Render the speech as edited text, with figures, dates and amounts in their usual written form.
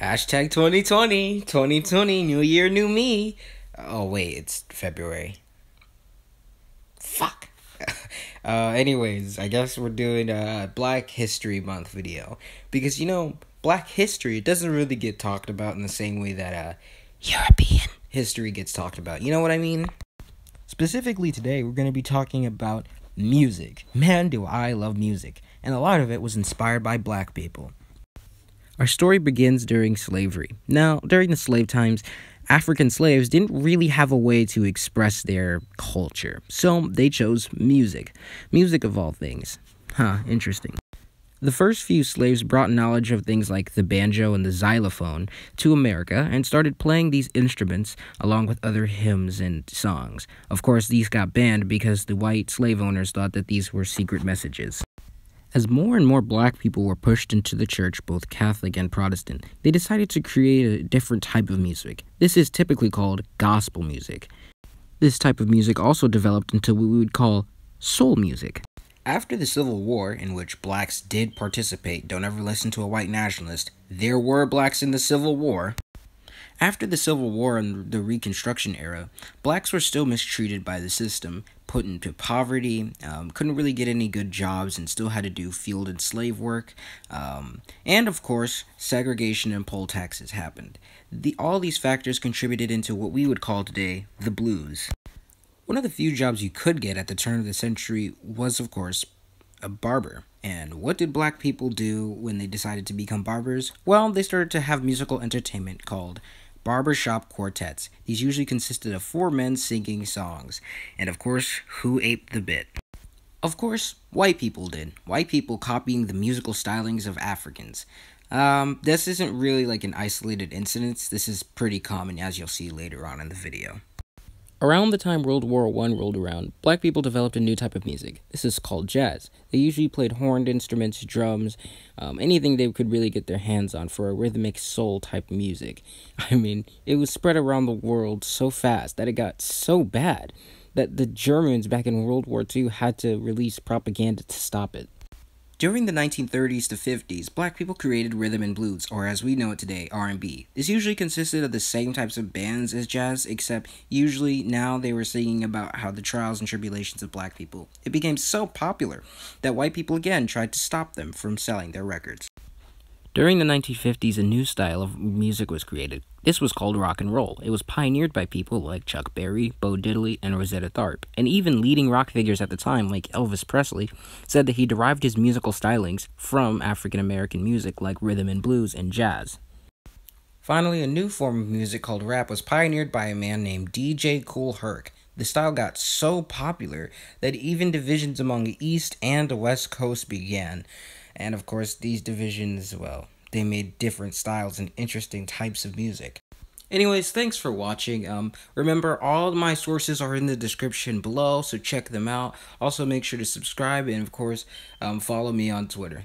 Hashtag 2020, new year, new me. Oh, wait, it's February. Fuck. Anyways, I guess we're doing a Black History Month video. Because, Black history doesn't really get talked about in the same way that European history gets talked about. You know what I mean? Specifically today, we're going to be talking about music. Man, do I love music. And a lot of it was inspired by black people. Our story begins during slavery. Now, during the slave times, African slaves didn't really have a way to express their culture, so they chose music. Music of all things. Interesting. The first few slaves brought knowledge of things like the banjo and the xylophone to America and started playing these instruments along with other hymns and songs. Of course, these got banned because the white slave owners thought that these were secret messages. As more and more black people were pushed into the church, both Catholic and Protestant, they decided to create a different type of music. This is typically called gospel music. This type of music also developed into what we would call soul music. After the Civil War, in which blacks did participate, don't ever listen to a white nationalist, there were blacks in the Civil War. After the Civil War and the Reconstruction era, blacks were still mistreated by the system, put into poverty, couldn't really get any good jobs, and still had to do field and slave work. And of course, segregation and poll taxes happened. All these factors contributed into what we would call today the blues. One of the few jobs you could get at the turn of the century was, of course, a barber. And what did black people do when they decided to become barbers? Well, they started to have musical entertainment called barbershop quartets. These usually consisted of 4 men singing songs. And of course, who aped the bit? Of course, white people did. White people copying the musical stylings of Africans. This isn't really like an isolated incident. This is pretty common, as you'll see later on in the video. Around the time World War I rolled around, black people developed a new type of music. This is called jazz. They usually played horned instruments, drums, anything they could really get their hands on for a rhythmic soul type music. I mean, it was spread around the world so fast that it got so bad that the Germans back in World War II had to release propaganda to stop it. During the 1930s to 50s, black people created rhythm and blues, or as we know it today, R&B. This usually consisted of the same types of bands as jazz, except usually now they were singing about how the trials and tribulations of black people. It became so popular that white people again tried to stop them from selling their records. During the 1950s, a new style of music was created. This was called rock and roll. It was pioneered by people like Chuck Berry, Bo Diddley, and Rosetta Tharpe. And even leading rock figures at the time, like Elvis Presley, said that he derived his musical stylings from African American music like rhythm and blues and jazz. Finally, a new form of music called rap was pioneered by a man named DJ Kool Herc. The style got so popular that even divisions among the East and the West Coast began. And of course, these divisions, well, they made different styles and interesting types of music. Anyways, thanks for watching. Remember, all of my sources are in the description below, so check them out. Also, make sure to subscribe and, of course, follow me on Twitter.